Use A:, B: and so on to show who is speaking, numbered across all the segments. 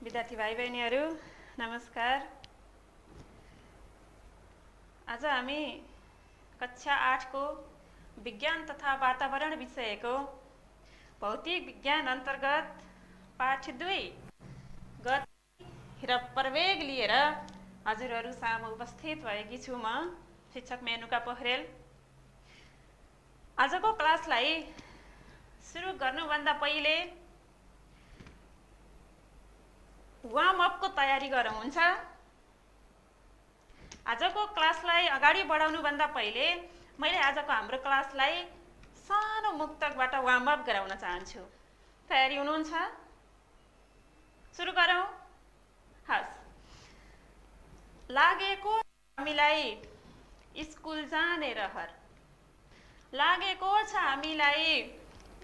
A: विद्यार्थी भाइ बहिनीहरू नमस्कार। आज हामी कक्षा 8 को विज्ञान तथा वातावरण विषयको भौतिक विज्ञान अन्तर्गत पाठ 2 गति र प्रवेग लिएर हजुरहरू सामु उपस्थित भएकी छु। म शिक्षक मेनुका पोखरेल। आजको क्लासलाई सुरु गर्नुभन्दा पहिले वार्म अप को तयारी गरौँ, हुन्छ? आजको क्लासलाई अगाडि बढाउनुभन्दा पहिले मैले आजको हाम्रो क्लासलाई सानो मुक्तकबाट वार्म अप गराउन चाहन्छु। तयारी हुनुहुन्छ? सुरु गरौँ। हस्। लागेको हामीलाई स्कुल जाने रहर, लागेको छ हामीलाई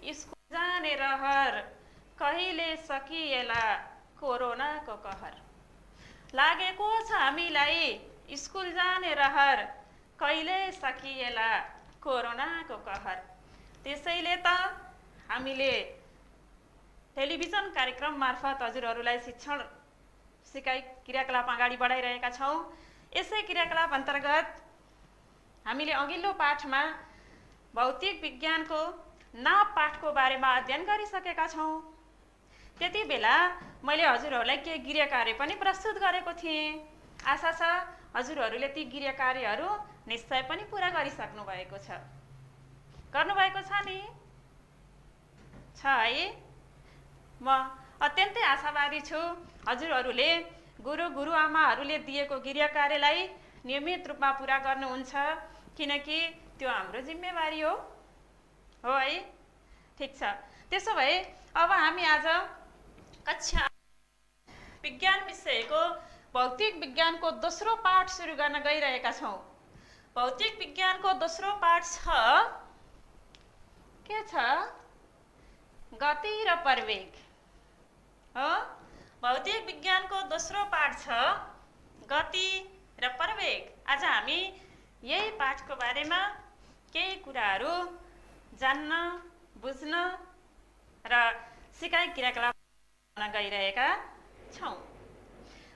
A: स्कुल जाने रहर, कहिले सकिएला कोरोनाको कहर। लागेको छ हामीलाई स्कुल जाने रहर, कहिले सकिएला कोरोनाको कहर। त्यसैले त हामीले टेलिभिजन कार्यक्रम मार्फत हजुरहरूलाई शिक्षण सिकाइ क्रियाकलाप अगाडि बढाइरहेका छौँ। यसै क्रियाकलाप अन्तर्गत हामीले अघिल्लो पाठमा भौतिक विज्ञानको नाप पाठको बारेमा अध्ययन गरिसकेका छौँ। त्यति बेला मैले हजुरहरूलाई केही गृह कार्य पनि प्रस्तुत गरेको थिएँ। आशा छ हजुरहरूले ती गृह कार्यहरू निश्चय पनि पुरा गरिसक्नु भएको छ। गर्नुभएको छ नि? छ है? म अत्यन्तै आशावादी छु हजुरहरूले गुरुआमाहरूले दिएको गृह कार्यलाई नियमित रूपमा पुरा गर्नुहुन्छ, किनकि त्यो हाम्रो जिम्मेवारी हो है? ठिक छ। त्यसो भए अब हामी आज कक्षा विज्ञान विषयको भौतिक विज्ञानको दोस्रो पाठ सुरु गर्न गइरहेका छौँ। भौतिक विज्ञानको दोस्रो पाठ छ, के छ? गति र प्रवेग हो। भौतिक विज्ञानको दोस्रो पाठ छ गति र प्रवेग। आज हामी यही पाठको बारेमा केही कुराहरू जान्न, बुझ्न र सिकाइ क्रियाकलाप गर्न गइरहेका छौँ।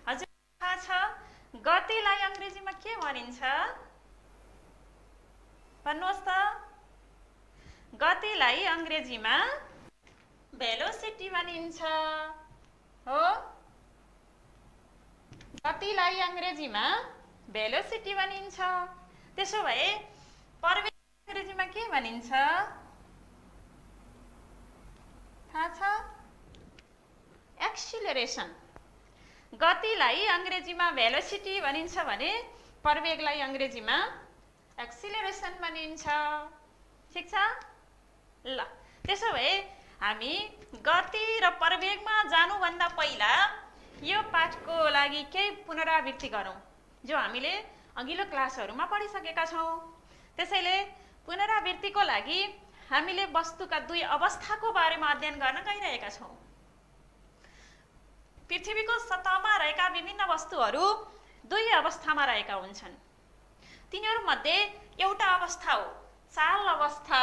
A: हजुर थाहा छ गतिलाई अङ्ग्रेजीमा के भनिन्छ? भन्नुहोस् त। गतिलाई अङ्ग्रेजीमा भेलोसिटी भनिन्छ हो। गतिलाई अङ्ग्रेजीमा भेलोसिटी भनिन्छ। त्यसो भए प्रवेग अङ्ग्रेजीमा के भनिन्छ? थाहा छ? एक्सिलरेसन। गतिलाई अङ्ग्रेजीमा भेलोसिटी भनिन्छ भने प्रवेगलाई अङ्ग्रेजीमा एक्सिलरेसन भनिन्छ। ठिक छ? ल, त्यसो भए हामी गति र प्रवेगमा जानुभन्दा पहिला यो पाठको लागि केही पुनरावृत्ति गरौँ, जो हामीले अघिल्लो क्लासहरूमा पढिसकेका छौँ। त्यसैले पुनरावृत्तिको लागि हामीले वस्तुका दुई अवस्थाको बारेमा अध्ययन गर्न गइरहेका छौँ। पृथ्वीको सतहमा रहेका विभिन्न वस्तुहरू दुई अवस्थामा रहेका हुन्छन्। तिनीहरूमध्ये एउटा अवस्था हो चाल अवस्था।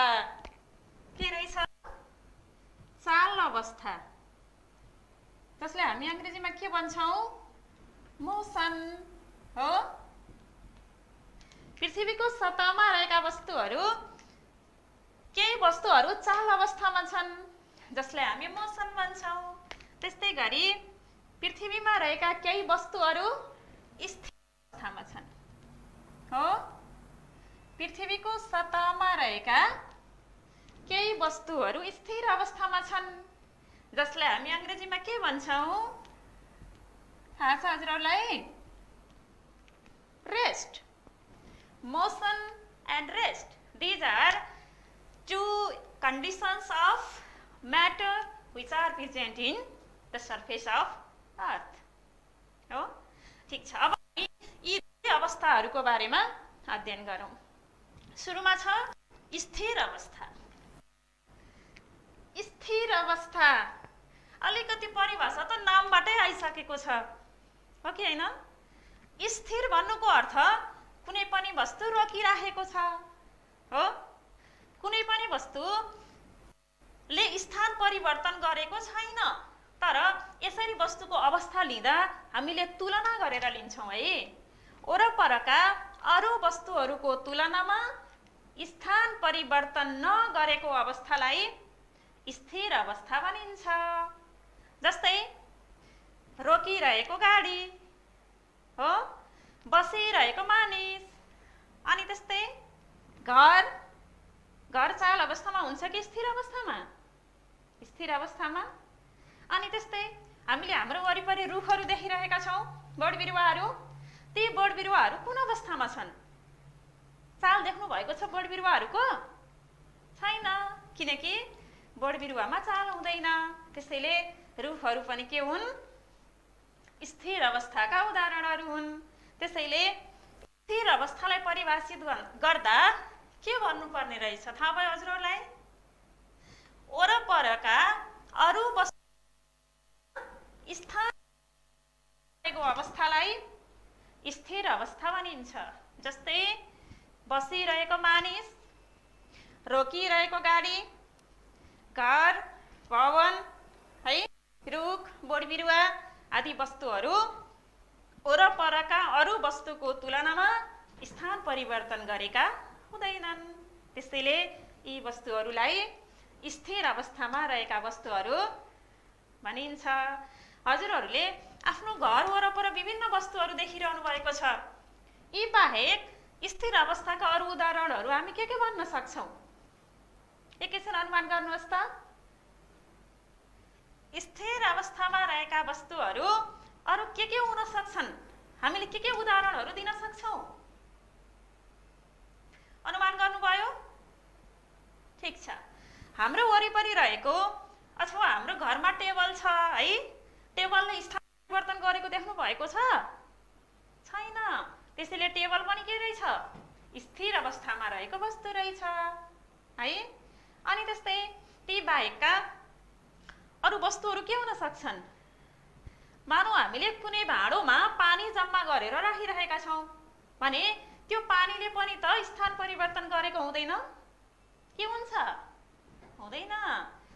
A: के रहेछ? चाल अवस्था, जसले हामी अङ्ग्रेजीमा के भन्छौँ? मोसन हो। पृथ्वीको सतहमा रहेका वस्तुहरू, केही वस्तुहरू चाल अवस्थामा छन्, जसलाई हामी मोसन भन्छौँ। त्यस्तै गरी पृथ्वीमा रहेका केही वस्तुहरू स्थिर अवस्थामा छन् हो। पृथ्वीको सतहमा रहेका केही वस्तुहरू स्थिर अवस्थामा छन्, जसलाई हामी अङ्ग्रेजीमा के भन्छौँ? थाहा छ हजुरहरूलाई? Rest. Motion and rest, these are two conditions of matter which are present in the surface of earth हो। ठिक छ। अब यी दुई अवस्थाहरूको बारेमा अध्ययन गरौँ। सुरुमा छ स्थिर अवस्था। स्थिर अवस्था अलिकति परिभाषा त नामबाटै आइसकेको छ, हो कि होइन? स्थिर भन्नुको अर्थ कुनै पनि वस्तु रोकिराखेको छ हो। कुनै पनि वस्तुले स्थान परिवर्तन गरेको छैन, तर यसरी वस्तुको अवस्था लिँदा हामीले तुलना गरेर लिन्छौँ है। वरपरका अरू वस्तुहरूको तुलनामा स्थान परिवर्तन नगरेको अवस्थालाई स्थिर अवस्था भनिन्छ। जस्तै रोकिरहेको गाडी हो, बसिरहेको मानिस, अनि त्यस्तै घर चाल अवस्थामा हुन्छ कि स्थिर अवस्थामा? स्थिर अवस्थामा। अनि त्यस्तै हामीले हाम्रो वरिपरि रुखहरू देखिरहेका छौँ, बोट बिरुवाहरू, ती बोट बिरुवाहरू कुन अवस्थामा छन्? चाल देख्नु भएको छ बोट बिरुवाहरूको? छैन, किनकि बोट बिरुवामा चाल हुँदैन। त्यसैले रुखहरू पनि के हुन्? स्थिर अवस्थाका उदाहरणहरू हुन्। त्यसैले स्थिर अवस्थालाई परिभाषित गर्दा के भन्नुपर्ने रहेछ थाहा भयो हजुरहरूलाई? वरपरका अरू वस्तु स्थान अवस्थालाई स्थिर अवस्था भनिन्छ। जस्तै बसिरहेको मानिस, रोकिरहेको गाडी, घर, भवन है, रुख, बोट बिरुवा आदि वस्तुहरू वरपरका अरू वस्तुको तुलनामा स्थान परिवर्तन गरेका हुँदैनन्। त्यसैले यी वस्तुहरूलाई स्थिर अवस्थामा रहेका वस्तुहरू भनिन्छ। हजुरहरूले आफ्नो घर वरपर विभिन्न वस्तुहरू देखिरहनु भएको छ। यी बाहेक स्थिर अवस्थाका अरू उदाहरणहरू हामी के भन्न सक्छौँ? एकैछिन अनुमान गर्नुहोस् त। स्थिर अवस्थामा रहेका वस्तुहरू अरू के हुन सक्छन्? हामीले के उदाहरणहरू दिन सक्छौँ? अनुमान गर्नुभयो? ठिक छ। हाम्रो वरिपरि रहेको अथवा हाम्रो घरमा टेबल छ है, टेबलले स्थान परिवर्तन गरेको देख्नु भएको छ? छैन। त्यसैले टेबल पनि के रहेछ? स्थिर अवस्थामा रहेको वस्तु रहेछ है। अनि त्यस्तै ती बाहेकका अरू वस्तुहरू के हुन सक्छन्? मानौ हामीले कुनै भाँडोमा पानी जम्मा गरेर राखिरहेका छौँ भने त्यो पानीले पनि त स्थान परिवर्तन गरेको हुँदैन? के हुन्छ? हुँदैन।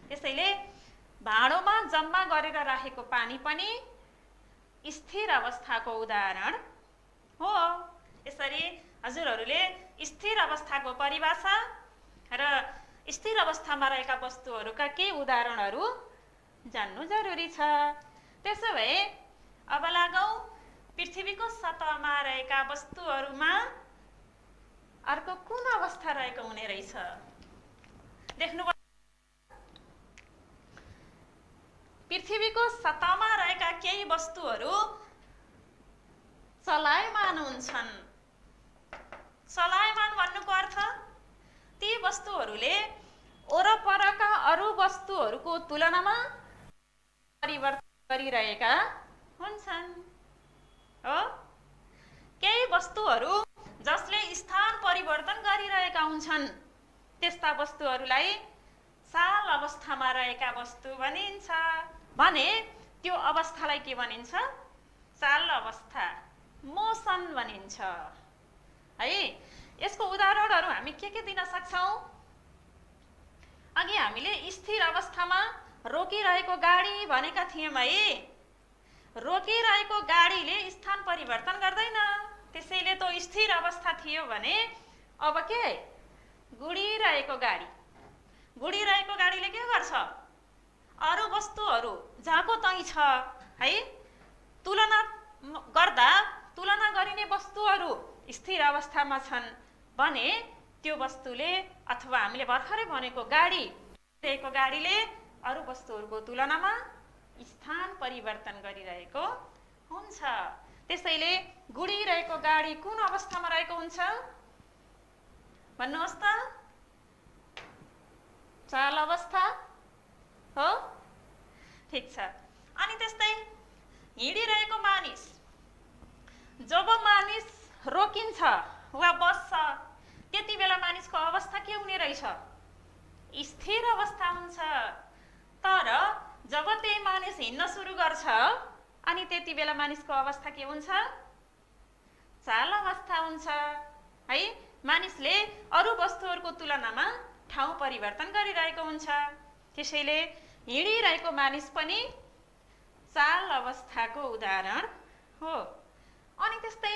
A: त्यसैले भाँडोमा जम्मा गरेर राखेको पानी पनि स्थिर अवस्थाको उदाहरण हो। यसरी हजुरहरूले स्थिर अवस्थाको परिभाषा र स्थिर अवस्थामा रहेका वस्तुहरूका केही उदाहरणहरू जान्नु जरुरी छ। त्यसो भए अब लागौँ पृथ्वीको सतहमा रहेका वस्तुहरूमा अर्को कुन अवस्था रहेको हुने रहेछ? देख्नु पृथ्वीको सतहमा रहेका केही वस्तुहरू चलायमान हुन्छन्। चलायमान भन्नुको अर्थ ती वस्तुहरूले वरपरका अरू वस्तुहरूको तुलनामा परिवर्तन गरिरहेका हुन्छन् हो। केही वस्तुहरू जसले स्थान परिवर्तन गरिरहेका हुन्छन् त्यस्ता वस्तुहरूलाई चाल अवस्थामा रहेका वस्तु भनिन्छ। भने त्यो अवस्थालाई के भनिन्छ? चाल अवस्था, मोसन भनिन्छ है। यसको उदाहरणहरू हामी के दिन सक्छौँ? अघि हामीले स्थिर अवस्थामा रोकिरहेको गाडी भनेका थियौँ है। रोकिरहेको गाडीले स्थान परिवर्तन गर्दैन, त्यसैले त स्थिर अवस्था थियो भने अब के? गुडिरहेको गाडीले के गर्छ? अरू वस्तुहरू जहाँको तहीँ छ है, तुलना गरिने वस्तुहरू स्थिर अवस्थामा छन् भने त्यो वस्तुले अथवा हामीले भर्खरै भनेको गाडीले अरू वस्तुहरूको तुलनामा स्थान परिवर्तन गरिरहेको हुन्छ। त्यसैले गुडिरहेको गाडी कुन अवस्थामा रहेको हुन्छ? भन्नुहोस् त। चाल अवस्था हो। ठिक छ। अनि त्यस्तै हिँडिरहेको मानिस, जब मानिस रोकिन्छ वा बस्छ त्यति बेला मानिसको अवस्था के हुने रहेछ? स्थिर अवस्था हुन्छ। तर जब त्यही मानिस हिँड्न सुरु गर्छ अनि त्यति बेला मानिसको अवस्था के हुन्छ? चाल अवस्था हुन्छ है। मानिसले अरू वस्तुहरूको तुलनामा ठाउँ परिवर्तन गरिरहेको हुन्छ। त्यसैले हिँडिरहेको मानिस पनि चाल अवस्थाको उदाहरण हो। अनि त्यस्तै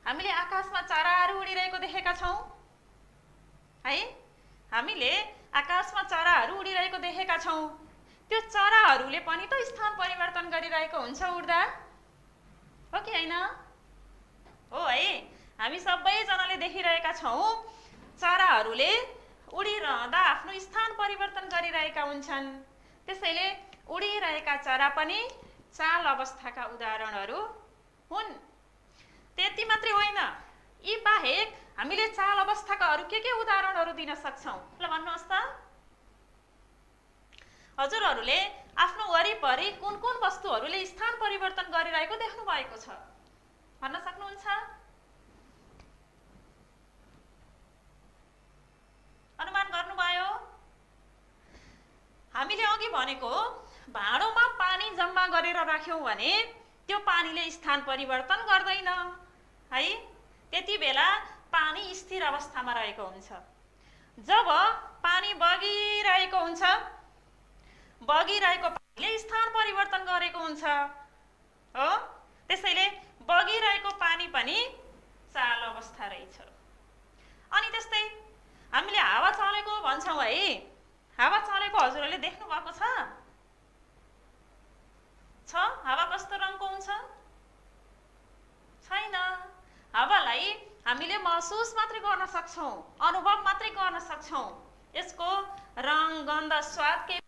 A: हामीले आकाशमा चराहरू उडिरहेको देखेका छौँ है। हामीले आकाशमा चराहरू उडिरहेको देखेका छौँ। त्यो चराहरूले पनि त स्थान परिवर्तन गरिरहेको हुन्छ उड्दा, हो कि होइन? हो है। हामी सबैजनाले देखिरहेका छौँ चराहरूले उडिरहँदा आफ्नो स्थान परिवर्तन गरिरहेका हुन्छन्। त्यसैले उडिरहेका चरा पनि चाल अवस्थाका उदाहरणहरू हुन्। त्यति मात्रै होइन, यी बाहेक हामीले चाल अवस्थाका अरू के उदाहरणहरू दिन सक्छौँ? ल भन्नुहोस् त। हजुरहरूले आफ्नो वरिपरि कुन कुन वस्तुहरूले स्थान परिवर्तन गरिरहेको देख्नु भएको छ? भन्न सक्नुहुन्छ? अनुमान गर्नुभयो? हामीले अघि भनेको भाँडोमा पानी जम्मा गरेर राख्यौँ भने त्यो पानीले स्थान परिवर्तन गर्दैन है। त्यति बेला पानी स्थिर अवस्थामा रहेको हुन्छ। जब पानी बगिरहेको हुन्छ, बगिरहेको पानीले स्थान परिवर्तन गरेको हुन्छ हो। त्यसैले बगिरहेको पानी पनि चाल अवस्था रहेछ। अनि त्यस्तै हामीले हावा चलेको भन्छौँ है। हावा चलेको हजुरहरूले देख्नु भएको छ? हावा कस्तो रङको हुन्छ? छैन। हावालाई हामीले महसुस मात्रै गर्न सक्छौँ, अनुभव मात्रै गर्न सक्छौँ। यसको रङ, गन्ध, स्वाद के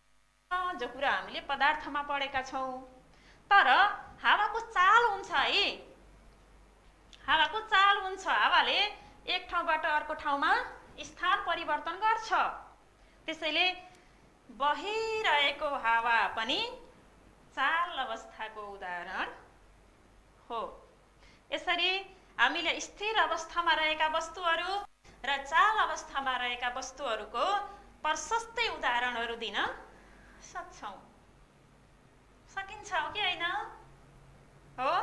A: जो कुरा हामीले पदार्थमा पढेका छौँ। तर हावाको चाल हुन्छ है। हावाको चाल हुन्छ। हावाले एक ठाउँबाट अर्को ठाउँमा स्थान परिवर्तन गर्छ। त्यसैले बहिरहेको हावा पनि चाल अवस्थाको उदाहरण हो। यसरी हामीले स्थिर अवस्थामा रहेका वस्तुहरू र चाल अवस्थामा रहेका वस्तुहरूको प्रशस्तै उदाहरणहरू दिन सक्छौँ। सकिन्छ हो कि होइन? हो।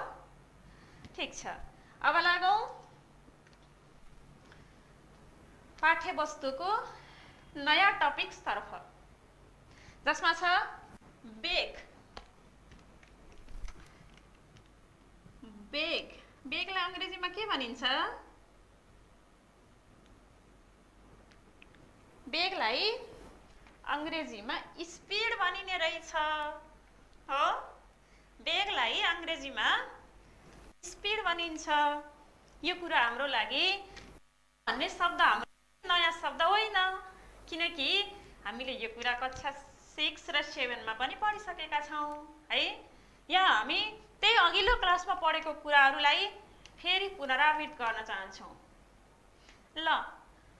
A: ठिक छ। अब लागौँ पाठ्यवस्तुको नयाँ टपिक्सतर्फ, जसमा छ बेग। बेग, बेगलाई अङ्ग्रेजीमा के भनिन्छ? बेगलाई अङ्ग्रेजीमा स्पिड भनिने रहेछ हो। बेगलाई अङ्ग्रेजीमा स्पिड भनिन्छ। यो कुरा हाम्रो लागि भन्ने शब्द हाम्रो नयाँ शब्द होइन, किनकि हामीले यो कुरा कक्षा 6 र 7 मा पनि पढिसकेका छौँ है। यहाँ हामी त्यही अघिल्लो क्लासमा पढेको कुराहरूलाई फेरि पुनरावृत्त गर्न चाहन्छौँ। ल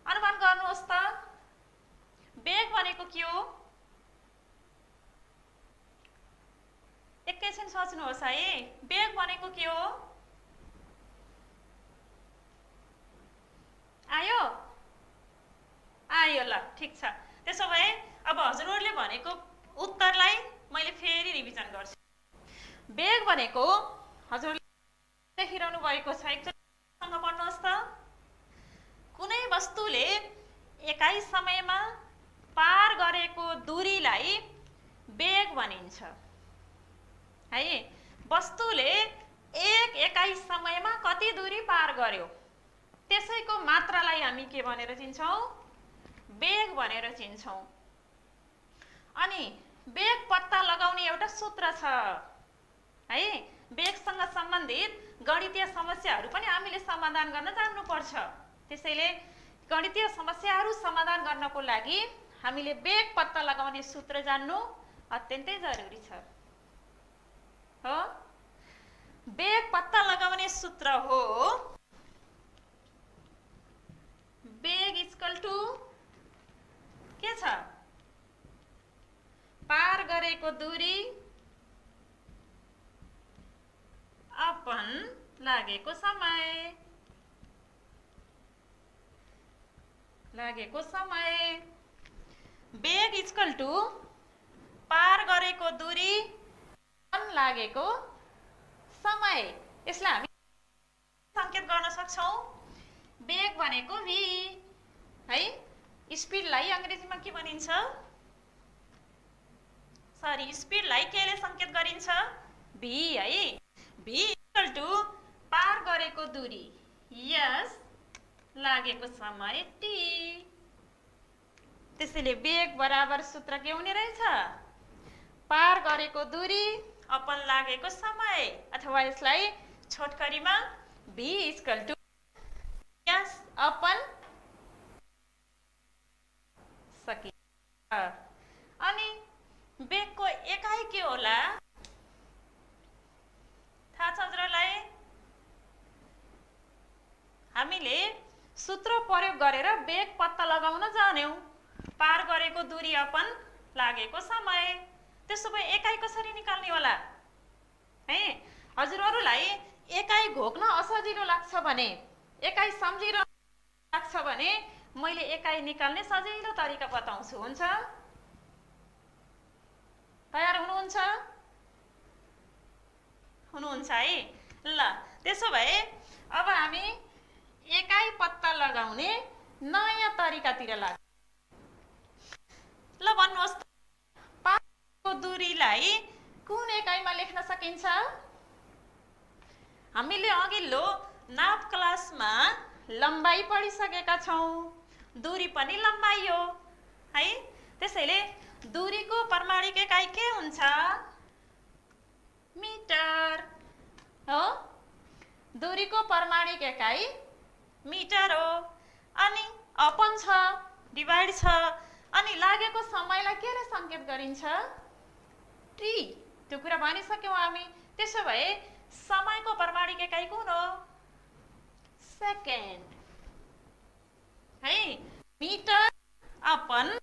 A: अनुमान गर्नुहोस् त, बेग भनेको के हो? एकैछिन सोच्नुहोस् है। बेग भनेको के हो? आयो? आयो। ल ठिक छ। त्यसो भए अब हजुरहरूले भनेको उत्तरलाई मैले फेरि रिभिजन गर्छु। बेग भनेको हजुरले देखिरहनु भएको छ, एकचोटिसँग पढ्नुहोस् त। कुनै वस्तुले एकै समयमा पार गरेको दूरीलाई बेग भनिन्छ है। वस्तुले एकै समयमा कति दूरी पार गर्यो त्यसैको मात्रालाई हामी के भनेर चिन्छौँ? बेग भनेर चिन्छौँ। अनि बेग पत्ता लगाउने एउटा सूत्र छ है। बेगसँग सम्बन्धित गणितीय समस्याहरू पनि हामीले समाधान गर्न जान्नुपर्छ। त्यसैले गणितीय समस्याहरू समाधान गर्नको लागि हामीले बेग पत्ता लगाउने सूत्र जान्नु अत्यन्तै जरुरी छ हो। बेग पत्ता लगाउने सूत्र हो बेग इक्वल टु के छ? पार गरेको दूरी अपन लागेको समय। लागेको समय। बेग इक्वल टु पार गरेको दूरी अपन लागेको समय। यसलाई हामी संकेत गर्न सक्छौँ। बेग भनेको v है। स्पिडलाई अङ्ग्रेजीमा के भनिन्छ? सरी, स्पिडलाई केले संकेत गरिन्छ? भी है। भी इक्वल टु पार गरेको दूरी यस, लागेको समय टी। त्यसैले वेग बराबर सूत्र के हुने रहेछ? पार गरेको दूरी अपन लागेको समय, अथवा यसलाई छोटकरीमा भी इक्वल टु यस अपन सकिन्छ। अनि वेगको एकाइ के होला थाहा छ हजुरलाई? हामीले सूत्र प्रयोग गरेर वेग पत्ता लगाउन जान्यौं। पार गरेको दूरी अपन लागेको समय। त्यसो भए एकाइ कसरी निकाल्ने होला है? हजुरहरूलाई एकाइ घोक्न असजिलो लाग्छ भने, एकाइ सम्झिरहन लाग्छ भने मैले एकाइ निकाल्ने सजिलो तरिका बताउँछु। हुन्छ? तयार हुनुहुन्छ? हुनुहुन्छ है? ल त्यसो भए अब हामी एकाइ पत्ता लगाउने नयाँ तरिकातिर लाग्छौं। ल भन्नुहोस्, पारको दूरीलाई कुन एकाइमा लेख्न सकिन्छ? हामीले अघिल्लो नाप क्लासमा लम्बाई पढिसकेका छौं। दूरी पनि लम्बाई हो है। त्यसैले दूरीको प्रमाणिक एकाइ के हुन्छ? मिटर हो। दूरीको प्रमाणिक एकाइ मिटर हो। अनि अपन छ, डिभाइड छ, अनि लागेको समयलाई केले संकेत गरिन्छ? टी। त्यो कुरा भनिसक्यौं हामी। त्यसो भए समयको प्रमाणिक एकाइ कुन हो? सेकेन्ड है। मिटर अपन,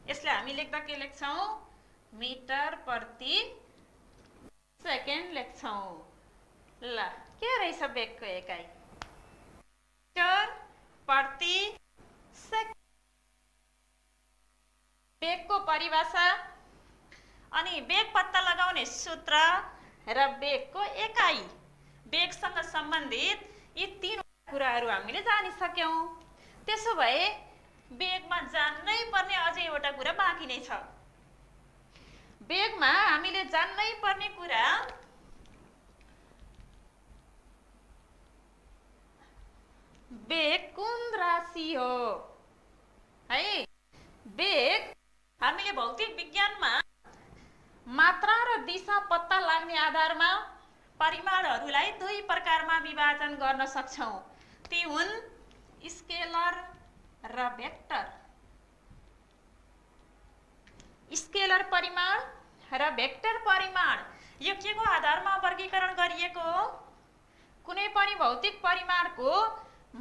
A: यसले हामी लेख्दा के लेख्छौं? मिटर प्रति सेकेन्ड लेख्छौं। ल के रहेछ वेगको एकाइ? मिटर प्रति सेकेन्ड। वेगको परिभाषा अनि वेग पत्ता लगाउने सूत्र र वेगको एकाइ, वेगसँग सम्बन्धित यी तीन कुराहरू हामीले जानिसक्यौं। त्यसो भए वेगमा जान्नै पर्ने अझै एउटा कुरा बाँकी नै छ। वेगमा हामीले जान्नै पर्ने कुरा वेग कुन राशि हो है। वेग हामीले भौतिक विज्ञानमा मात्रा र दिशा पत्ता लाग्ने आधारमा परिमाणहरूलाई दुई प्रकारमा विभाजन गर्न सक्छौं। ती हुन् स्केलर र भेक्टर। स्केलर परिमाण र भेक्टर परिमाण यो के को आधारमा वर्गीकरण गरिएको हो? कुनै पनि भौतिक परिमाणको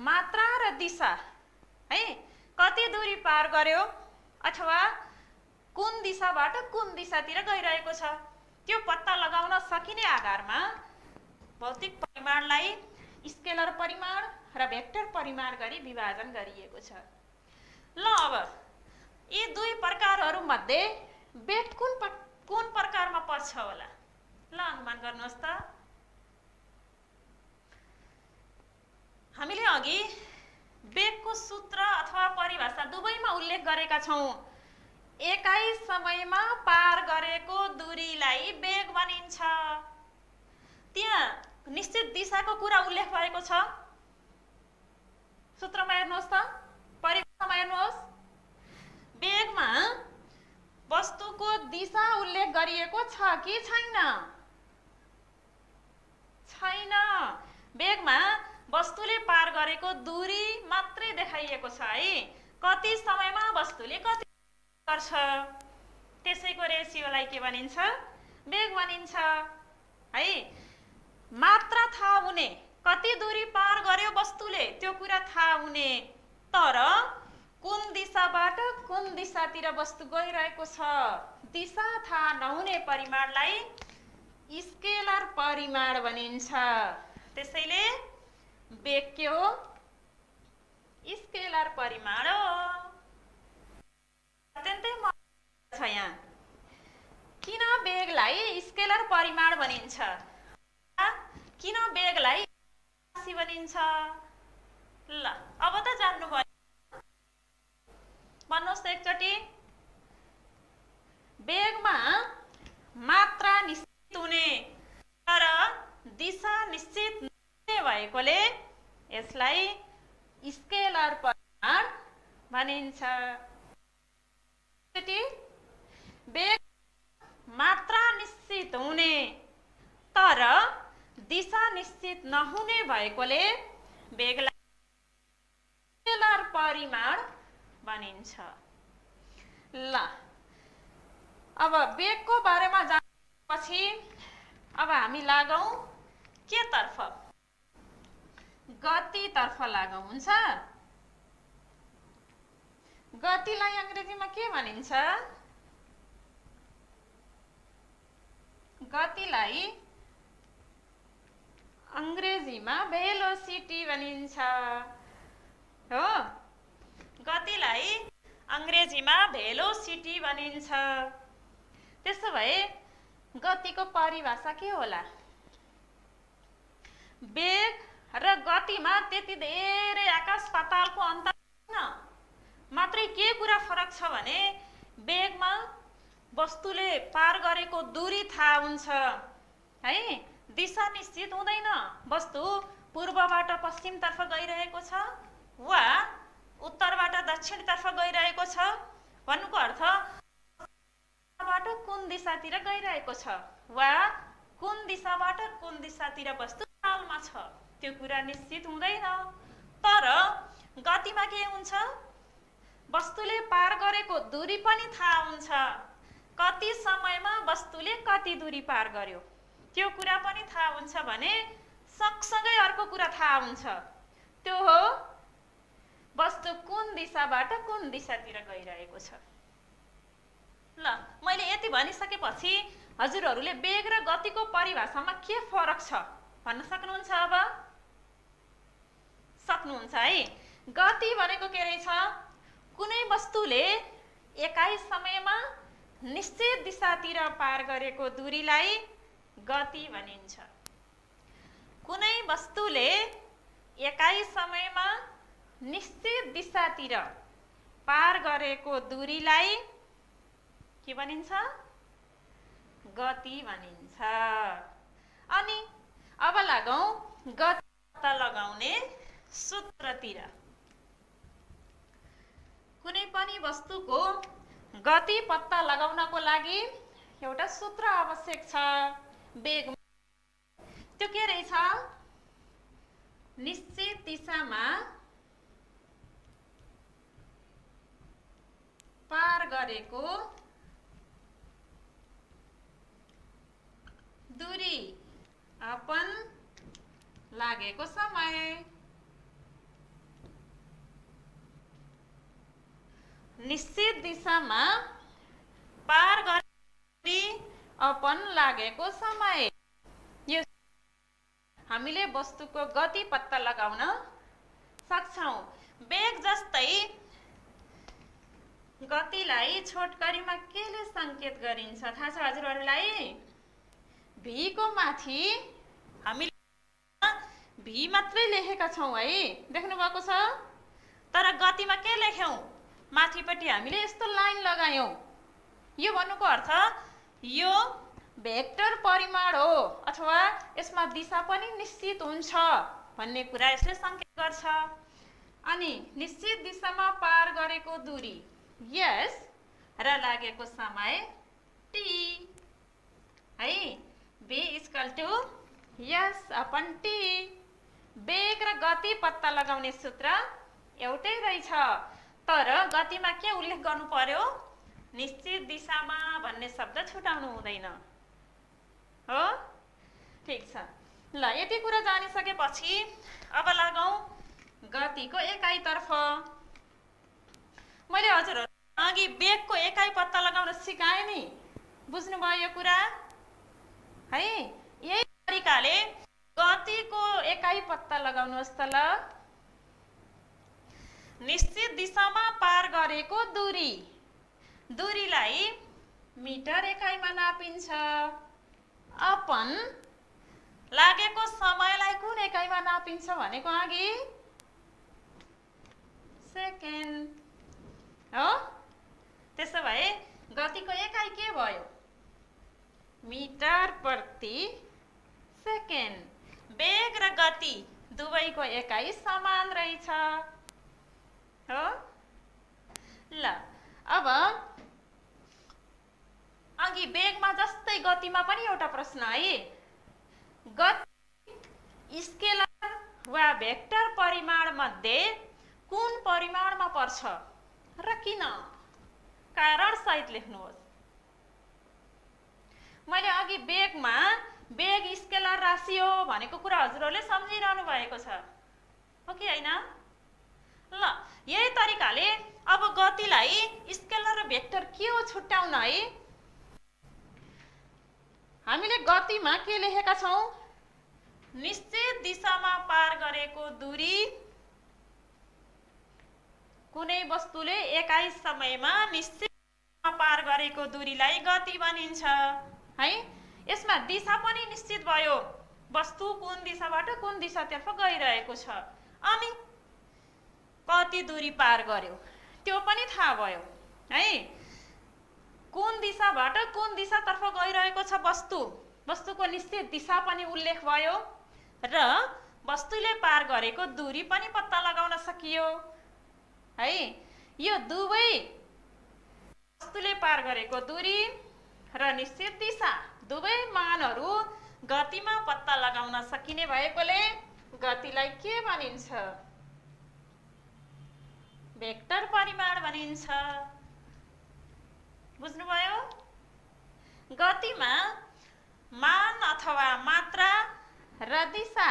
A: मात्रा र दिशा है, कति दूरी पार गर्यो अथवा कुन दिशाबाट कुन दिशातिर गइरहेको छ, त्यो पत्ता लगाउन सकिने आधारमा भौतिक परिमाणलाई स्केलर परिमाण र भेक्टर परिमाण गरी विभाजन गरिएको छ। ल अब यी दुई प्रकारहरू मध्ये वेग कुन प्रकारमा पर्छ होला? ल अनुमान गर्नुहोस् त। हामीले अघि वेगको सूत्र अथवा परिभाषा दुवैमा उल्लेख गरेका छौं। एकाइ समयमा पार गरेको दूरीलाई वेग भनिन्छ। त्यहाँ निश्चित दिशाको कुरा उल्लेख भएको छ। सूत्रमा हेर्नुहोस् त, परिभाषामा हेर्नुहोस्। वेगमा वस्तुको दिशा उल्लेख गरिएको छ कि छैन? छैन। वेगमा वस्तुले पार गरेको दूरी मात्रै देखाइएको छ है। कति समयमा वस्तुले कति गर्छ, त्यसैको रेसियोलाई के भनिन्छ? वेग भनिन्छ है। मात्रा थाहा हुने, कति दूरी पार गर्यो वस्तुले त्यो कुरा थाहा हुने, तर कुन दिशाबाट कुन दिशातिर वस्तु गइरहेको छ दिशा थाहा नहुने परिमाणलाई स्केलर परिमाण भनिन्छ। त्यसैले वेग के हो? स्केलर परिमाण हो। अत्यन्तै महत्त्वपूर्ण छ यहाँ। किन वेगलाई स्केलर परिमाण भनिन्छ? किन वेगलाई राशि भनिन्छ? ल अब त जान्नु भयो। भन्नुहोस् त एकचोटि। वेगमा मात्रा निश्चित यसलाई स्केलर परिमाण भनिन्छ। वेग मात्रा निश्चित हुने तर दिशा निश्चित नहुने भएकोले वेगलाई स्केलर परिमाण भनिन्छ। ल अब वेगको बारेमा जानेपछि अब हामी लागौं के तर्फ? गति तर्फ लागौं। हुन्छ? गतिलाई अंग्रेजीमा के भनिन्छ? गतिलाई अंग्रेजीमा भेलोसिटी भनिन्छ। हो? गतिलाई अंग्रेजीमा भेलोसिटी भनिन्छ। त्यसो भए गतिको परिभाषा के होला? वेग र गतिमा त्यति धेरै आकाश पातालको अन्तर छैन। मात्रै के कुरा फरक छ भने वेगमा वस्तुले पार गरेको दूरी थाहा हुन्छ है, दिशा निश्चित हुँदैन। वस्तु पूर्वबाट पश्चिमतर्फ गइरहेको छ वा उत्तरबाट दक्षिणतर्फ गइरहेको छ भन्नुको अर्थ बाट कुन दिशातिर गइरहेको छ वा कुन दिशाबाट कुन दिशातिर वस्तु चालमा छ त्यो कुरा निश्चित हुँदैन। तर गतिमा के हुन्छ? वस्तुले पार गरेको दूरी पनि थाहा हुन्छ। कति समयमा वस्तुले कति दूरी पार गर्यो त्यो कुरा पनि थाहा हुन्छ भने सँगसँगै अर्को कुरा थाहा हुन्छ, त्यो हो वस्तु कुन दिशाबाट कुन दिशातिर गइरहेको छ। ल मैले यति भनिसकेपछि हजुरहरूले वेग र गतिको परिभाषामा के फरक छ भन्न सक्नुहुन्छ? अब सक्नुहुन्छ है? गति भनेको के रहेछ? कुनै वस्तुले एकाइ समयमा निश्चित दिशातिर पार गरेको दूरीलाई गति भनिन्छ। कुनै वस्तुले एकाइ समयमा निश्चित दिशातिर पार गरेको दूरीलाई के भनिन्छ? गति भनिन्छ। अनि अब लागौं गति पत्ता लगाउने सूत्रतिर। कुनै पनि वस्तुको गति पत्ता लगाउनको लागि एउटा सूत्र आवश्यक छ वेग। त्यो के रहेछ? निश्चित दिशामा पार गरेको दूरी अपन लागेको समय। निश्चित दिशामा पार गरेको दूरी अपन लागेको समय। यो हामीले वस्तुको गति पत्ता लगाउन सक्छौं। वेग जस्तै गतिलाई छोटकरीमा केले संकेत गरिन्छ थाहा छ हजुरहरूलाई? भी को माथि हामीले भी मात्रै लेखेका छौं है, देख्नु भएको छ। तर गतिमा के लेख्यौं? माथिपट्टि हामीले यस्तो लाइन लगायौं। यो भन्नुको अर्थ यो भेक्टर परिमाण हो अथवा यसमा दिशा पनि निश्चित हुन्छ भन्ने कुरा यसले संकेत गर्छ। अनि निश्चित दिशामा पार गरेको दूरी यस र लागेको समय टी है, v = यस अपन टी। वेग र गति पत्ता लगाउने सूत्र एउटै रहेछ, तर गतिमा के उल्लेख गर्नु पर्यो? निश्चित दिशामा भन्ने शब्द छुटाउनु हुँदैन। हो? ठीक छ। ल यति कुरा जानिसकेपछि अब लागौं गतिको एकाइ तर्फ। मैले हजुरहरु अघि वेगको एकाइ पत्ता लगाउन सिकाएँ नि, बुझ्नुभयो यो कुरा है? यही तरिकाले गतिको एकाइ पत्ता लगाउनुहोस् त। ल निश्चित दिशामा पार गरेको दूरी, दूरीलाई मिटर एकाइमा नापिन्छ। अपन लागेको समयलाई कुन एकाइमा नापिन्छ भनेको अघि? सेकेन्ड हो। त्यसो भए गतिको एकाइ के भयो? मिटर प्रति सेकेन्ड। वेग र गति दुवैको एकाइ समान रहेछ हो। ल अब अघि वेगमा जस्तै गतिमा पनि एउटा प्रश्न है। गति स्केलर वा भेक्टर परिमाण मध्ये कुन परिमाणमा पर्छ र किन? कारण सहित लेख्नुहोस्। मैले अघि वेगमा वेग स्केलर राशि हो भनेको कुरा हजुरहरूले सम्झिरहनु भएको छ हो कि हैन? ल यही तरिकाले अब गतिलाई स्केलर र भेक्टर के हो छुट्याउन है। हामीले गतिमा के लेखेका छौं? निश्चित दिशामा पार गरेको दूरी, कुनै वस्तुले एकाइ समयमा निश्चित दिशामा पार गरेको दूरीलाई गति भनिन्छ है। यसमा दिशा पनि निश्चित भयो, वस्तु कुन दिशाबाट कुन दिशातर्फ गइरहेको छ अनि कति दूरी पार गर्यो त्यो पनि थाहा भयो है। कुन दिशाबाट कुन दिशातर्फ गइरहेको छ वस्तु, वस्तुको निश्चित दिशा पनि उल्लेख भयो र वस्तुले पार गरेको दूरी पनि पत्ता लगाउन सकियो है। यो दुवै वस्तुले पार गरेको दूरी र निश्चित दिशा दुवै मानहरू गतिमा पत्ता लगाउन सकिने भएकोले गतिलाई के भनिन्छ? भेक्टर परिमाण भनिन्छ। बुझ्नुभयो? गतिमा मान अथवा मात्रा र दिशा,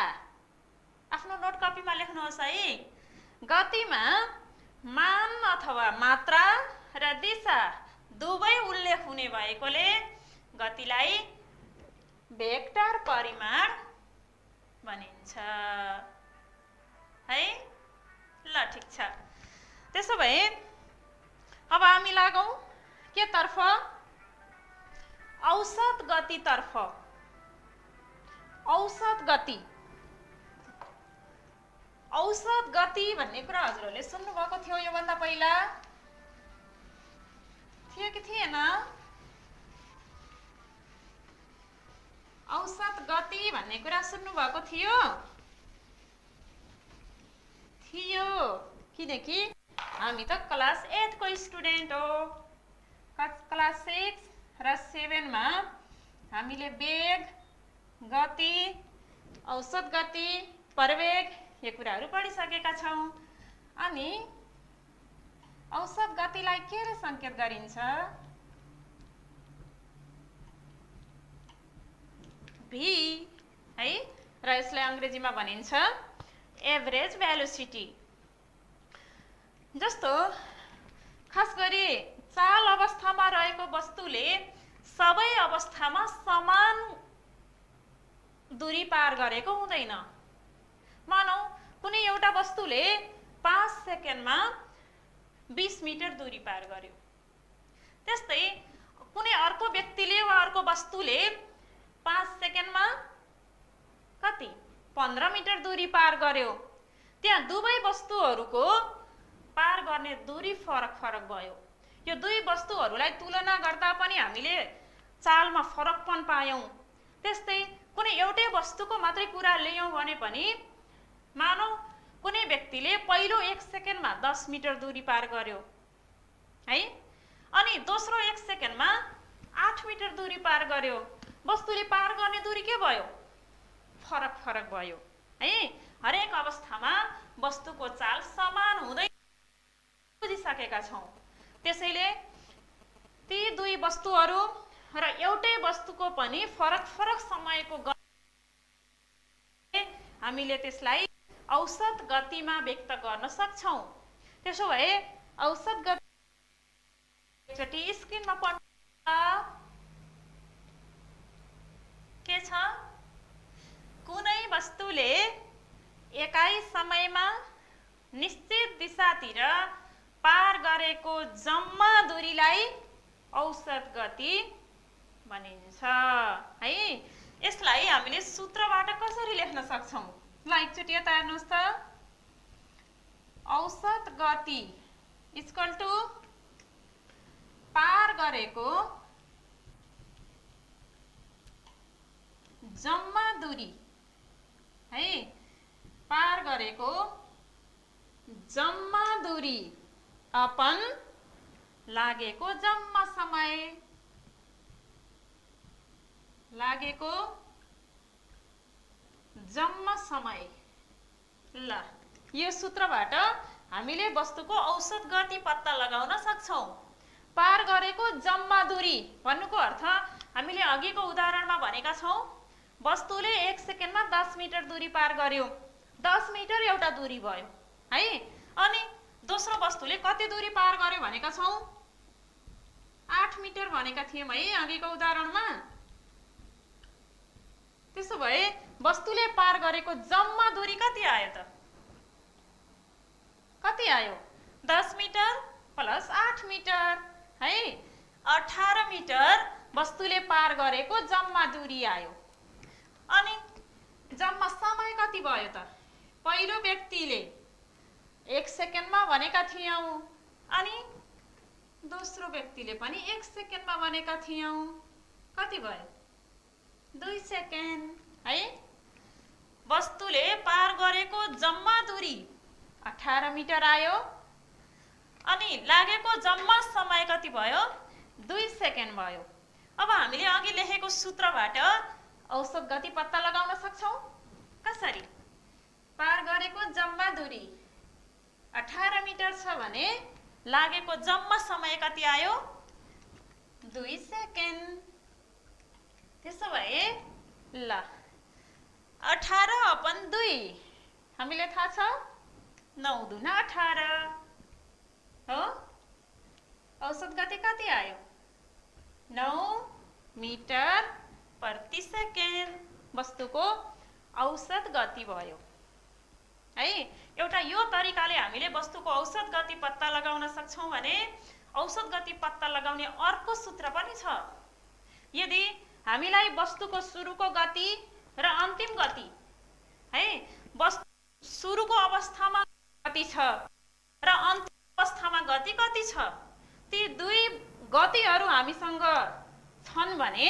A: आफ्नो नोट कपीमा लेख्नुहोस् है। गतिमा मान अथवा मात्रा र दिशा दुवै उल्लेख हुने भएकोले गतिलाई भेक्टर परिमाण भनिन्छ है। ल ठिक छ। त्यसो भए अब हामी लागौं के तर्फ? औसत गति तर्फ। औसत गति, औसत गति भन्ने कुरा हजुरहरूले सुन्नु भएको थियो यो भन्दा पहिला? थियो कि थिएन? औसत गति भन्ने कुरा सुन्नु भएको थियो? थियो, किनकि हामी त क्लास 8 को स्टुडेन्ट हो। क्लास 6 र 7 मा हामीले वेग, गति, औसत गति, प्रवेग यो कुराहरू पढिसकेका छौं। अनि औसत गतिलाई के रे संकेत गरिन्छ? v है, र यसलाई अंग्रेजीमा भनिन्छ एभरेज भेलोसिटी। जस्तो खास गरी चाल अवस्थामा रहेको वस्तुले सबै अवस्थामा समान दूरी पार गरेको हुँदैन। मानौ कुनै एउटा वस्तुले 5 सेकेन्डमा 20 मिटर दूरी पार गर्यो, त्यस्तै कुनै अर्को व्यक्तिले वा अर्को वस्तुले 5 सेकेन्डमा कति 15 मिटर दूरी पार गर्यो। त्यहाँ दुवै वस्तुहरूको पार गर्ने दूरी फरक फरक भयो। यो दुई वस्तुहरूलाई तुलना गर्दा पनि हामीले चालमा फरकपन पायौं। त्यस्तै कुनै एउटै वस्तुको मात्रै कुरा लियौं भने पनि मानौ कुनै व्यक्तिले पहिलो 1 सेकेन्डमा 10 मिटर दूरी पार गर्यो है, अनि दोस्रो 1 सेकेन्डमा 8 मिटर दूरी पार गर्यो। वस्तुले पार गर्ने दूरी के भयो? फरक फरक भयो है। हरेक अवस्थामा वस्तुको चाल समान हुँदैन, बुझिसकेका छौं। त्यसैले ती दुई वस्तुहरू र एउटै वस्तुको पनि फरक फरक समयको हामीले त्यसलाई औसत गतिमा व्यक्त गर्न सक्छौं। त्यसो भए औसत गति एकचोटि स्क्रिनमा पढ्नु के छ? कुनै वस्तुले एकाइ समयमा निश्चित दिशातिर पार गरेको जम्मा दूरीलाई औसत गति भनिन्छ है। यसलाई हामीले सूत्रबाट कसरी लेख्न सक्छौं? ल एकचोटि यता हेर्नुहोस् त। औसत गति इक्वल टु पार गरेको जम्मा दूरी है। पार गरेको जम्मा दूरी अपन लागेको जम्मा समय, लागेको जम्मा समय। ल यो सूत्रबाट हामीले वस्तुको औसत गति पत्ता लगाउन सक्छौं। पार गरेको जम्मा दूरी भन्नुको अर्थ हामीले अघिको उदाहरणमा भनेका छौं वस्तुले 1 सेकेन्डमा 10 मिटर दूरी पार गर्यो। 10 मिटर एउटा दूरी भयो है। अनि दोस्रो वस्तुले कति दूरी पार गर्यो भनेका छौं? 8 मिटर भनेका थियौं है अघिको उदाहरणमा। त्यसो भए वस्तुले पार गरेको जम्मा दूरी कति आयो त? कति आयो? 10 मिटर प्लस 8 मिटर है। 18 मिटर वस्तुले पार गरेको जम्मा दूरी आयो। अनि जम्मा समय कति भयो त? पहिलो व्यक्तिले 1 सेकेन्डमा भनेका थियौं अनि दोस्रो व्यक्तिले पनि 1 सेकेन्डमा भनेका थियौं। कति भयो? 2 सेकेन्ड है। वस्तुले पार गरेको जम्मा दूरी 18 मिटर आयो अनि लागेको जम्मा समय कति भयो? 2 सेकेन्ड भयो। अब हामीले अघि लेखेको सूत्रबाट औसत गति पत्ता लगाउन सक्छौं। कसरी? पार गरेको जम्मा दूरी 18 मिटर छ भने लागेको जम्मा समय कति आयो? 2 सेकेन्ड। त्यसो भए ल 18/2 हामीले थाहा छ 9 दुना 18 हो। औसत गति कति आयो? 9 मिटर प्रति सेकेन्ड वस्तुको औसत गति भयो है। एउटा यो तरिकाले हामीले वस्तुको औसत गति पत्ता लगाउन सक्छौं भने औसत गति पत्ता लगाउने अर्को सूत्र पनि छ। यदि हामीलाई वस्तुको सुरुको गति र अन्तिम गति है, वस्तु सुरुको अवस्थामा गति छ र अन्तिम अवस्थामा गति कति छ, ती दुई गतिहरू हामीसँग छन् भने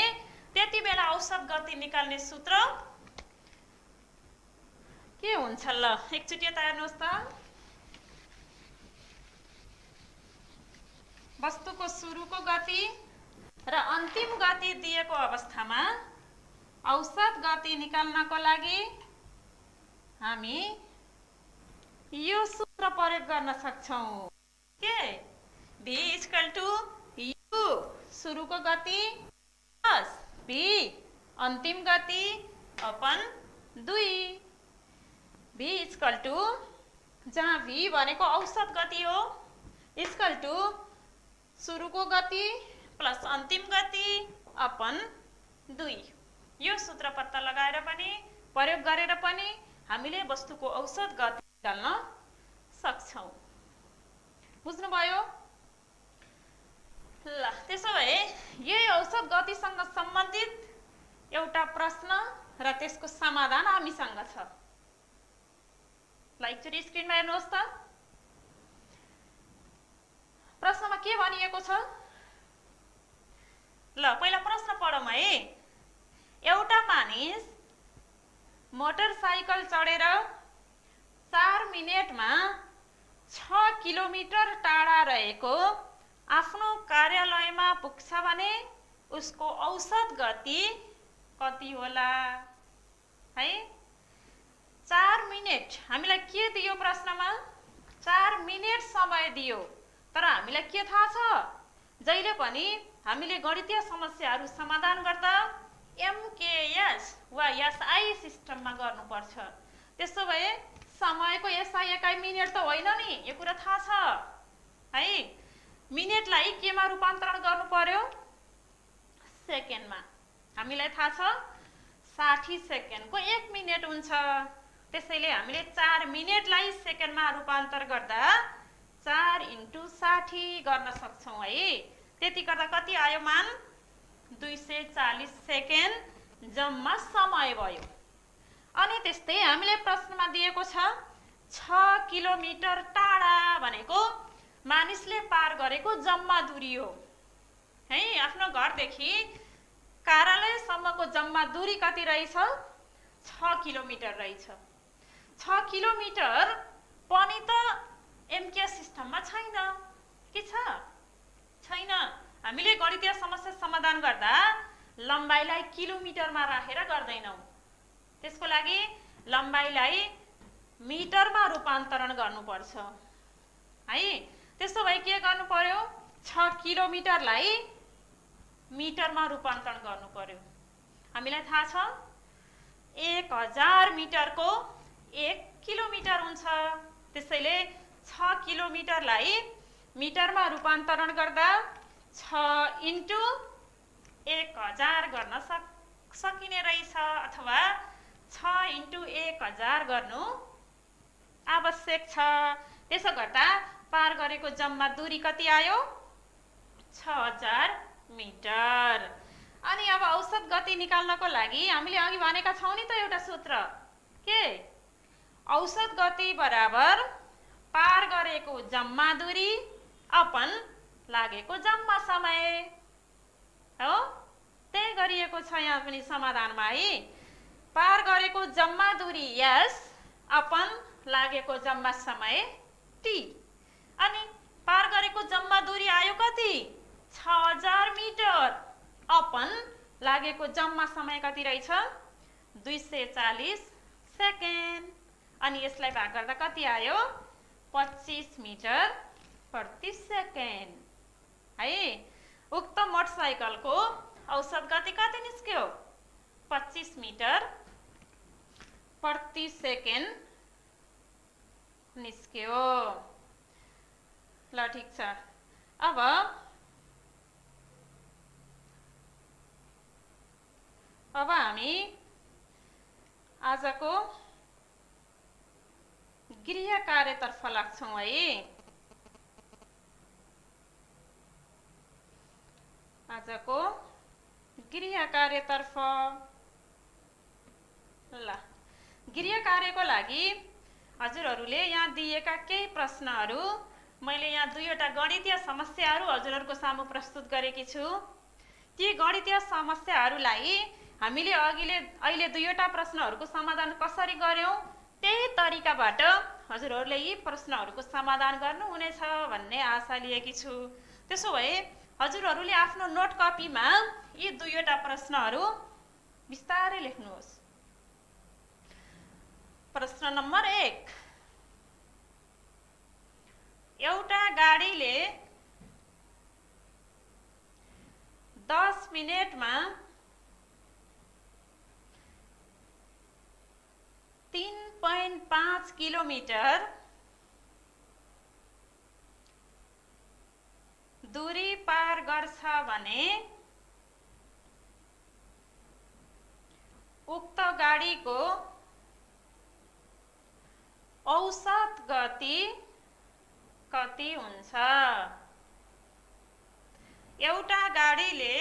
A: त्यति बेला औसत गति निकाल्ने सूत्र के हुन्छ? ल एकचोटि यता हेर्नुहोस् त। वस्तुको सुरुको गति र अन्तिम गति दिएको अवस्थामा औसत गति निकाल्नको लागि हामी यो सूत्र प्रयोग गर्न सक्छौं के v = u सुरुको गति प्लस v अन्तिम गति अपन 2। v = जहाँ v भनेको औसत गति हो = सुरुको गति प्लस अन्तिम गति अपन 2। यो सूत्र पत्ता लगाएर पनि प्रयोग गरेर पनि हामीले वस्तुको औसत गति निकाल्न सक्छौं। बुझ्नुभयो? ल त्यसो भए यही औसत गतिसँग सम्बन्धित एउटा प्रश्न र त्यसको समाधान हामीसँग छ। ल एकचोटि स्क्रिनमा हेर्नुहोस् त। प्रश्नमा के भनिएको छ? ल पहिला प्रश्न पढौं है। एउटा मानिस मोटरसाइकल चढेर 4 मिनेटमा 6 किलोमिटर टाढा रहेको आफ्नो कार्यालयमा पुग्छ भने उसको औसत गति कति होला है? 4 मिनेट हामीलाई के दियो प्रश्नमा? 4 मिनेट समय दियो। तर हामीलाई के थाहा छ? जहिले पनि हामीले गणितीय समस्याहरू समाधान गर्दा MKS वा SI सिस्टममा गर्नुपर्छ। त्यसो भए समयको SI एकाइ मिनेट त होइन नि, यो कुरा थाहा छ है। मिनेटलाई केमा रूपान्तरण गर्नु पर्यो? सेकेन्डमा। हामीलाई थाहा छ 60 सेकेन्डको 1 मिनेट हुन्छ। त्यसैले हामीले 4 मिनेटलाई सेकेन्डमा रूपान्तर गर्दा 4 × 60 गर्न सक्छौं है। त्यति गर्दा कति आयो मान? 240 सेकेन्ड जम्मा समय भयो। अनि त्यस्तै हामीले प्रश्नमा दिएको छ 6 किलोमिटर टाढा भनेको मानिसले पार गरेको जम्मा दूरी हो है। आफ्नो घरदेखि कार्यालयसम्मको जम्मा दूरी कति रहेछ? 6 किलोमिटर रहेछ। 6 किलोमिटर पनि त एमकेएस सिस्टममा छैन के छ? छैन। हामीले गणितीय समस्या समाधान गर्दा लम्बाइलाई किलोमिटरमा राखेर गर्दैनौँ। त्यसको लागि लम्बाइलाई मिटरमा रूपान्तरण गर्नुपर्छ है। त्यसो भए के गर्नु पर्यो? 6 किलोमिटरलाई मिटरमा रूपान्तरण गर्नु पर्यो। हामीलाई थाहा छ 1000 मिटरको 1 किलोमिटर हुन्छ। त्यसैले 6 किलोमिटरलाई मिटरमा रूपान्तरण गर्दा 6 इन्टु 1000 गर्न सकिने रहेछ, अथवा 6 इन्टु 1000 गर्नु आवश्यक छ। त्यसो गर्दा पार गरेको जम्मा दूरी कति आयो? 6000 मिटर। अनि अब औसत गति निकाल्नको लागि हामीले अघि भनेका छौँ नि त एउटा सूत्र, के? औसत गति बराबर पार गरेको जम्मा दूरी अपन लागेको जम्मा समय हो। त्यही गरिएको छ यहाँ पनि समाधानमा है। पार गरेको जम्मा दूरी s अपन लागेको जम्मा समय t। अनि पार गरेको जम्मा दूरी आयो कति? 6000 मिटर अपन लागेको जम्मा समय कति रहेछ? 240 सेकेन्ड। अनि यसलाई भाग गर्दा कति आयो? 25 मिटर प्रति सेकेन्ड है। उक्त मोटरसाइकलको औसत गति कति निस्क्यो? 25 मिटर प्रति सेकेन्ड निस्क्यो। ल ठीक छ। अब हामी आजको गृह कार्यतर्फ लाग्छौँ है। आजको गृह कार्यतर्फ। ल गृह कार्यको लागि हजुरहरूले यहाँ दिएका केही प्रश्नहरू मैले यहाँ 2वटा गणितीय समस्याहरू हजुरहरूको सामु प्रस्तुत गरेकी छु। ती गणितीय समस्याहरूलाई हामीले अहिले 2वटा प्रश्नहरूको समाधान कसरी गर्यौं त्यही तरिकाबाट हजुरहरूले यी प्रश्नहरूको समाधान गर्नुहुनेछ भन्ने आशा लिएकी छु। त्यसो भए हजुरहरूले आफ्नो नोट कपीमा यी 2वटा प्रश्नहरू विस्तारै लेख्नुहोस्। प्रश्न नम्बर 1। एउटा गाडीले 10 मिनेटमा 3.5 किलोमिटर दूरी पार गर्छ भने उक्त गाडीको औसत गति कति हुन्छ? एउटा गाडीले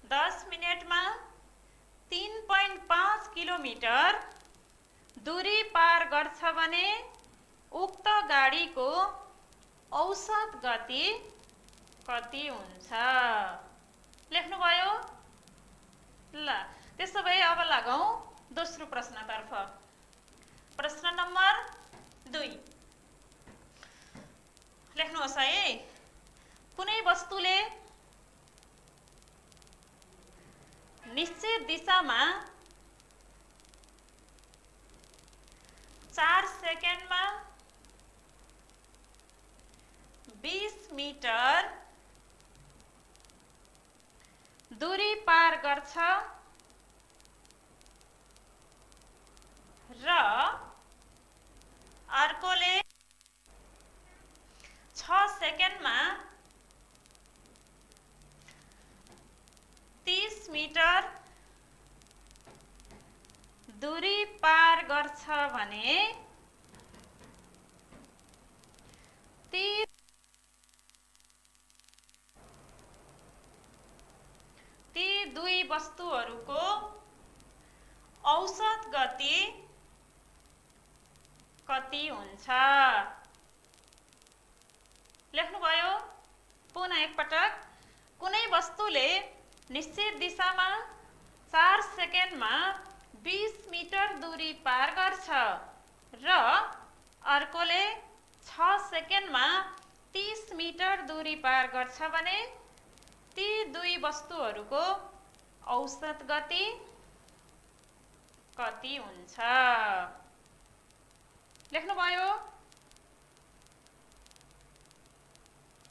A: 10 मिनेटमा 3.5 किलोमिटर दूरी पार गर्छ भने उक्त गाडीको औसत गति कति हुन्छ? लेख्नुभयो? ल त्यसो भए अब लागौं दोस्रो प्रश्नतर्फ। प्रश्न नम्बर 2 लेख्नुहोस् है। कुनै वस्तुले निश्चित दिशामा 4 सेकेन्डमा 20 मिटर दूरी पार गर्छ र अर्कोले 6 सेकेन्डमा 30 मिटर दूरी पार गर्छ भने ती दुई वस्तुहरूको औसत गति कति हुन्छ? लेख्नुभयो? पुनः एकपटक। कुनै वस्तुले निश्चित दिशामा 4 सेकेन्डमा 20 मिटर दूरी पार गर्छ र अर्कोले 6 सेकेन्डमा 30 मिटर दूरी पार गर्छ भने ती दुई वस्तुहरूको औसत गति कति हुन्छ? लेख्नुभयो?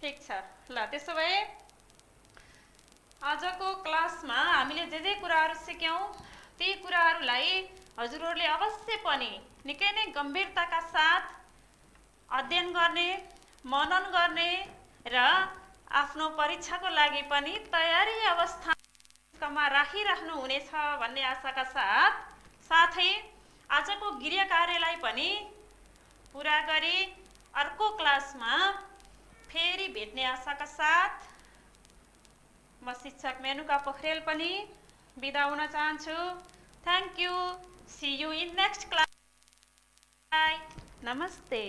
A: ठिक छ। ल त्यसो भए आजको क्लासमा हामीले जे कुराहरू सिक्यौं ती कुराहरूलाई हजुरहरूले अवश्य पनि निकै नै गम्भीरताका साथ अध्ययन गर्ने, मनन गर्ने र आफ्नो परीक्षाको लागि पनि तयारी अवस्थामा राखिराख्नु हुनेछ भन्ने आशाका साथ साथै आजको गृह कार्यलाई पनि पूरा गरी अर्को क्लासमा फेरि भेट्ने आशाका साथ म शिक्षक मेनुका पोखरेल पनि बिदा हुन चाहन्छु। Thank you. See you in next class. नमस्ते।